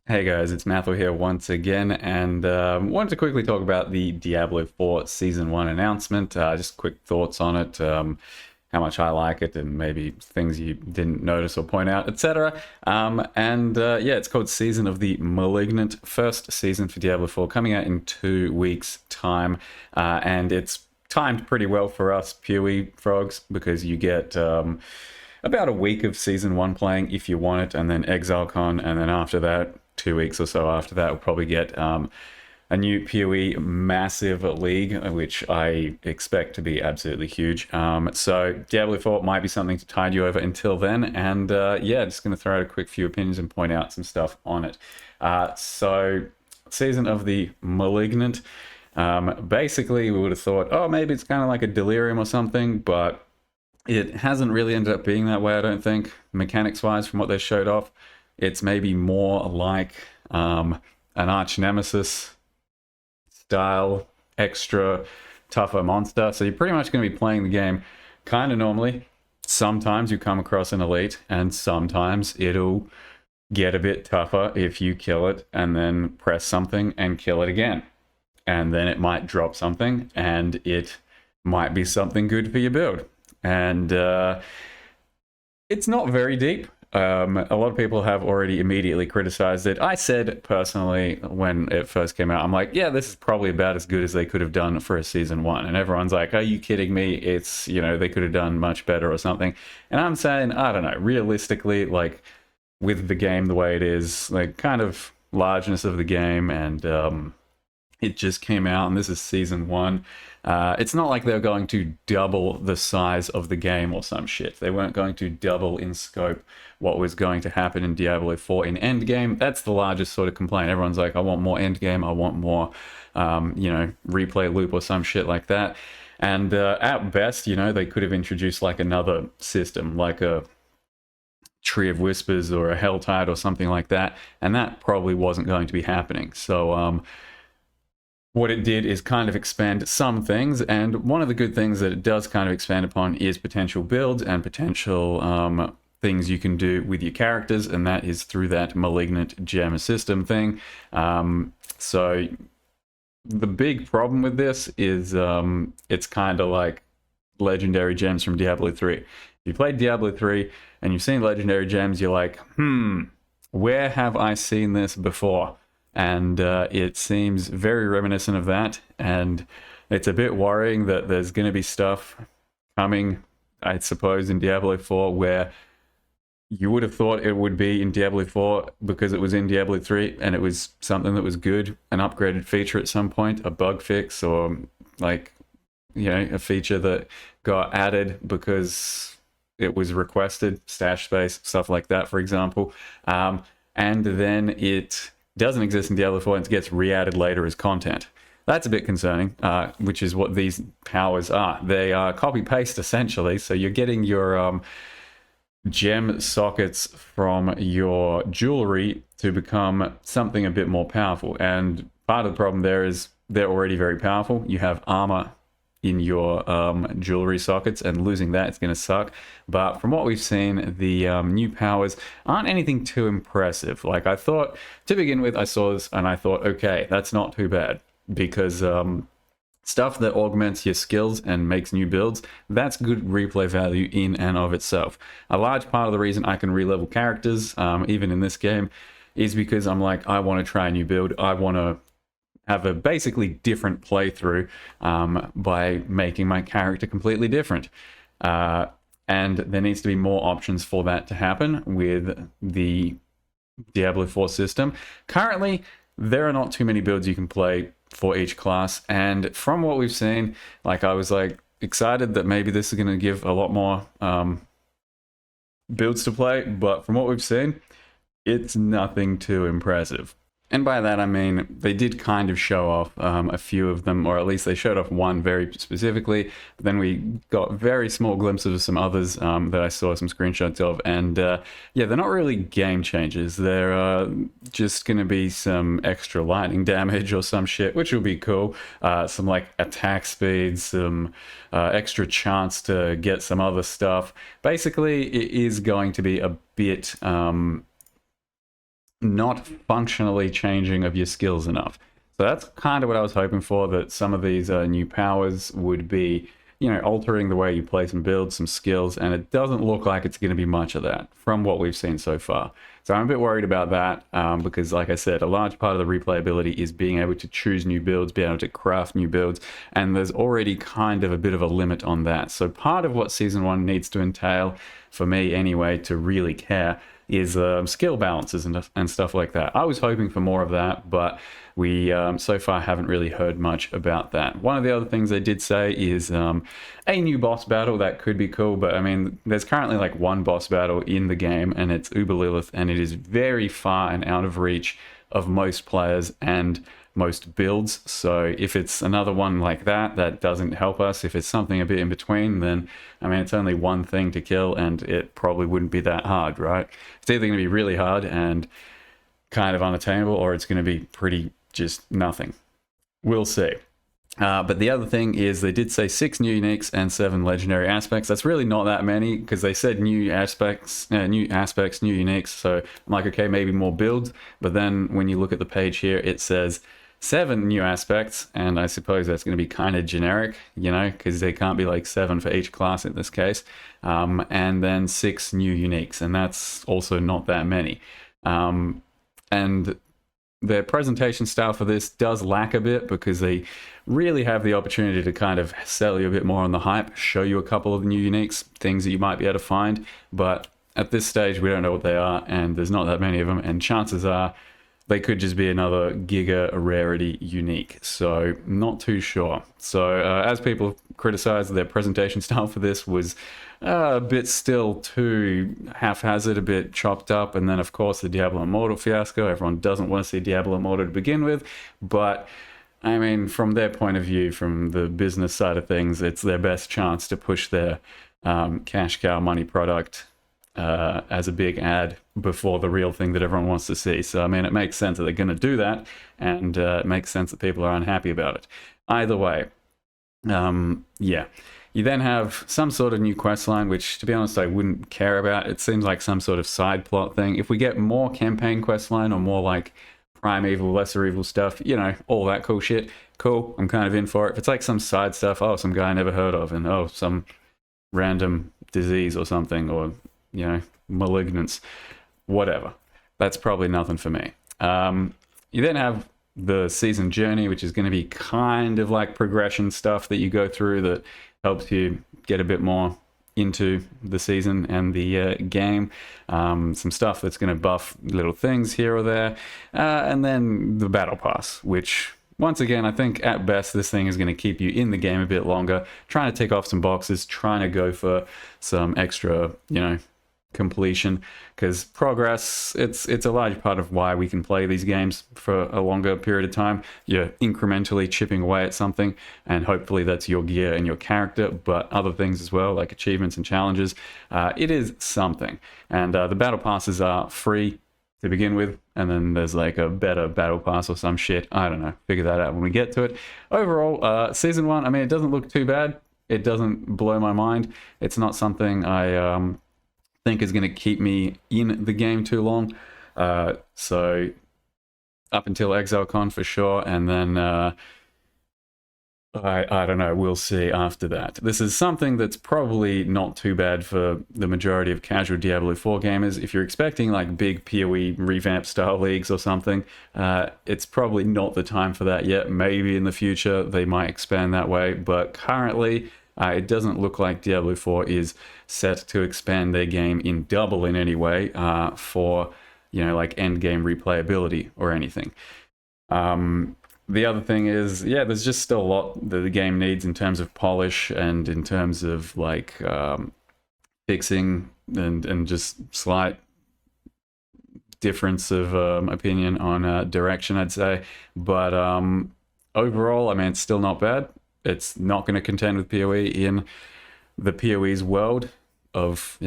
Hey guys, it's Matthew here once again, and wanted to quickly talk about the Diablo 4 Season 1 announcement. Just quick thoughts on it, how much I like it, and maybe things you didn't notice or point out, etc. Yeah, it's called Season of the Malignant, first season for Diablo 4, coming out in 2 weeks' time, and it's timed pretty well for us PoE frogs because you get about a week of Season 1 playing if you want it, and then ExileCon, and then after that, 2 weeks or so after that, we'll probably get a new PoE massive league, which I expect to be absolutely huge. So Diablo 4 might be something to tide you over until then. And yeah, just going to throw out a quick few opinions and point out some stuff on it. So Season of the Malignant. Basically, we would have thought, oh, maybe it's kind of like a delirium or something, but it hasn't really ended up being that way, I don't think, mechanics-wise, from what they showed off. It's maybe more like an arch nemesis style, extra tougher monster. So you're pretty much going to be playing the game kind of normally. Sometimes you come across an elite, and sometimes it'll get a bit tougher if you kill it and then press something and kill it again. And then it might drop something, and it might be something good for your build. And it's not very deep. A lot of people have already immediately criticized it. I said personally when it first came out, I'm like, yeah, this is probably about as good as they could have done for a season one. And everyone's like, are you kidding me? It's, they could have done much better or something. And I'm saying, I don't know, realistically, like with the game the way it is, like kind of largeness of the game, and it just came out, and this is season one. It's not like they're going to double the size of the game or some shit. They weren't going to double in scope what was going to happen in Diablo 4 in Endgame. That's the largest sort of complaint. Everyone's like, I want more Endgame, I want more, replay loop or some shit like that. And at best, they could have introduced like another system, like a Tree of Whispers or a Helltide or something like that. And that probably wasn't going to be happening. So, what it did is kind of expand some things, and one of the good things that it does kind of expand upon is potential builds and potential things you can do with your characters, and that is through that Malignant Gem system thing. So the big problem with this is it's kind of like Legendary Gems from Diablo 3. If you played Diablo 3 and you've seen Legendary Gems, you're like, where have I seen this before? And it seems very reminiscent of that, and it's a bit worrying that there's going to be stuff coming, I suppose, in Diablo 4 where you would have thought it would be in Diablo 4 because it was in Diablo 3 and it was something that was good, an upgraded feature at some point, a bug fix, or like, a feature that got added because it was requested, stash space, stuff like that, for example. And then it doesn't exist in Diablo 4 and gets re-added later as content. That's a bit concerning, which is what these powers are. They are copy-paste, essentially, so you're getting your gem sockets from your jewelry to become something a bit more powerful. And part of the problem there is they're already very powerful. You have armor in your jewelry sockets, and losing that, it's going to suck. But from what we've seen, the new powers aren't anything too impressive. Like, I thought, to begin with, I saw this and I thought, okay, that's not too bad, because stuff that augments your skills and makes new builds, that's good replay value in and of itself. A large part of the reason I can re-level characters, even in this game, is because I'm like, I want to try a new build. I want to have a basically different playthrough by making my character completely different. And there needs to be more options for that to happen with the Diablo 4 system. Currently, there are not too many builds you can play for each class, and from what we've seen, like, I was like excited that maybe this is going to give a lot more builds to play, but from what we've seen, it's nothing too impressive. And by that I mean they did kind of show off a few of them, or at least they showed off one very specifically. But then we got very small glimpses of some others that I saw some screenshots of, and yeah, they're not really game changers. They're just going to be some extra lightning damage or some shit, which will be cool. Some like attack speed, some extra chance to get some other stuff. Basically, it is going to be a bit not functionally changing of your skills enough. So that's kind of what I was hoping for, that some of these new powers would be, altering the way you play some builds, some skills, and it doesn't look like it's going to be much of that from what we've seen so far. So I'm a bit worried about that because, like I said, a large part of the replayability is being able to choose new builds, being able to craft new builds, and there's already kind of a bit of a limit on that. So part of what Season 1 needs to entail, for me anyway, to really care, is skill balances and stuff like that. I was hoping for more of that, but we so far haven't really heard much about that. One of the other things they did say is a new boss battle. That could be cool, but I mean, there's currently like one boss battle in the game, and it's Uber Lilith, and it is very far and out of reach of most players and most builds. So if it's another one like that, that doesn't help us. If it's something a bit in between, then I mean, it's only one thing to kill, and it probably wouldn't be that hard, right? It's either going to be really hard and kind of unattainable, or it's going to be pretty just nothing. We'll see. But the other thing is they did say 6 new uniques and 7 legendary aspects. That's really not that many because they said new aspects, new uniques. So I'm like, okay, maybe more builds. But then when you look at the page here, it says 7 new aspects, and I suppose that's going to be kind of generic, because they can't be like 7 for each class in this case. And then 6 new uniques, and that's also not that many. And their presentation style for this does lack a bit because they really have the opportunity to kind of sell you a bit more on the hype, show you a couple of the new uniques, things that you might be able to find. But at this stage, we don't know what they are, and there's not that many of them, and chances are they could just be another Giga Rarity unique. So not too sure. So as people criticize, their presentation style for this was a bit still too haphazard, a bit chopped up. And then, of course, the Diablo Immortal fiasco. Everyone doesn't want to see Diablo Immortal to begin with. But, I mean, from their point of view, from the business side of things, it's their best chance to push their cash cow money product as a big ad before the real thing that everyone wants to see. So, I mean, it makes sense that they're going to do that. And it makes sense that people are unhappy about it. Either way, yeah. You then have some sort of new quest line, which, to be honest, I wouldn't care about. It seems like some sort of side plot thing. If we get more campaign quest line or more like primeval, lesser evil stuff, all that cool shit, cool, I'm kind of in for it. If it's like some side stuff, some guy I never heard of, and some random disease or something, or, malignance, whatever. That's probably nothing for me. You then have the season journey, which is going to be kind of like progression stuff that you go through that helps you get a bit more into the season and the game. Some stuff that's going to buff little things here or there. And then the battle pass, which, once again, I think at best this thing is going to keep you in the game a bit longer, trying to tick off some boxes, trying to go for some extra, completion, because progress, it's a large part of why we can play these games for a longer period of time. You're incrementally chipping away at something, and hopefully that's your gear and your character, but other things as well, like achievements and challenges. It is something. And the battle passes are free to begin with, and then there's like a better battle pass or some shit. I don't know, figure that out when we get to it. Overall, season 1, I mean, it doesn't look too bad. It doesn't blow my mind. It's not something I think is going to keep me in the game too long. So up until ExileCon for sure, and then I don't know, we'll see after that. This is something that's probably not too bad for the majority of casual Diablo 4 gamers. If you're expecting like big PoE revamp style leagues or something, it's probably not the time for that yet. Maybe in the future they might expand that way, but currently it doesn't look like Diablo 4 is set to expand their game in double in any way for, like end game replayability or anything. The other thing is, there's just still a lot that the game needs in terms of polish and in terms of like fixing and just slight difference of opinion on direction, I'd say. But overall, I mean, it's still not bad. It's not going to contend with PoE in the PoE's world of,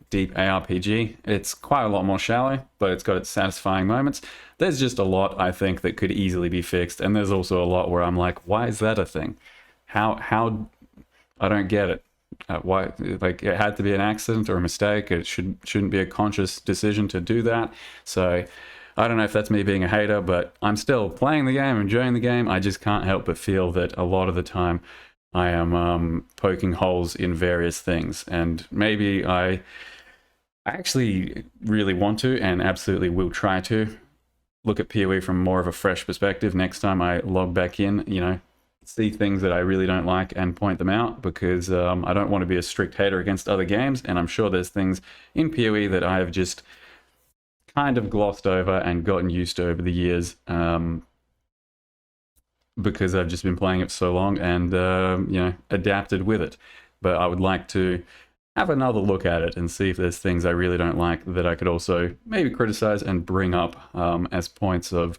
deep ARPG. It's quite a lot more shallow, but it's got its satisfying moments. There's just a lot, I think, that could easily be fixed. And there's also a lot where I'm like, why is that a thing? How I don't get it. Why, like, it had to be an accident or a mistake. It shouldn't be a conscious decision to do that. So I don't know if that's me being a hater, but I'm still playing the game, enjoying the game. I just can't help but feel that a lot of the time I am poking holes in various things. And maybe I actually really want to and absolutely will try to look at PoE from more of a fresh perspective next time I log back in, you know, see things that I really don't like and point them out, because I don't want to be a strict hater against other games, and I'm sure there's things in PoE that I have just kind of glossed over and gotten used to over the years, because I've just been playing it so long and you know, adapted with it. But I would like to have another look at it and see if there's things I really don't like that I could also maybe criticize and bring up as points of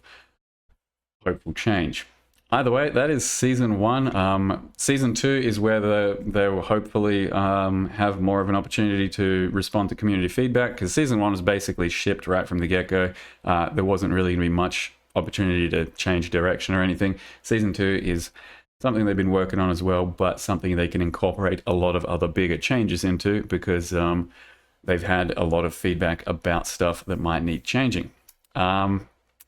hopeful change. Either way, that is season 1. Season 2 is where they will hopefully have more of an opportunity to respond to community feedback, because season 1 was basically shipped right from the get-go. There wasn't really going to be much opportunity to change direction or anything. Season 2 is something they've been working on as well, but something they can incorporate a lot of other bigger changes into, because they've had a lot of feedback about stuff that might need changing.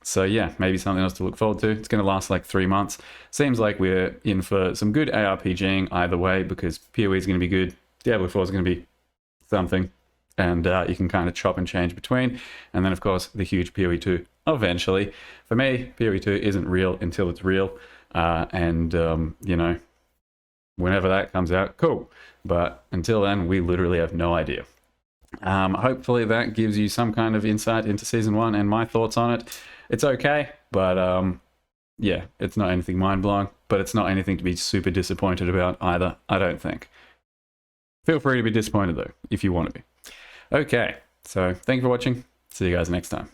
So yeah, maybe something else to look forward to. It's going to last like 3 months. Seems like we're in for some good ARPGing either way, because PoE is going to be good, Diablo 4 is going to be something, and you can kind of chop and change between. And then of course the huge PoE 2 eventually. For me, PoE 2 isn't real until it's real, and you know, whenever that comes out, cool. But until then, we literally have no idea. Hopefully that gives you some kind of insight into season 1 and my thoughts on it. It's okay, but yeah, it's not anything mind-blowing, but it's not anything to be super disappointed about either, I don't think. Feel free to be disappointed though, if you want to be. Okay, so thank you for watching. See you guys next time.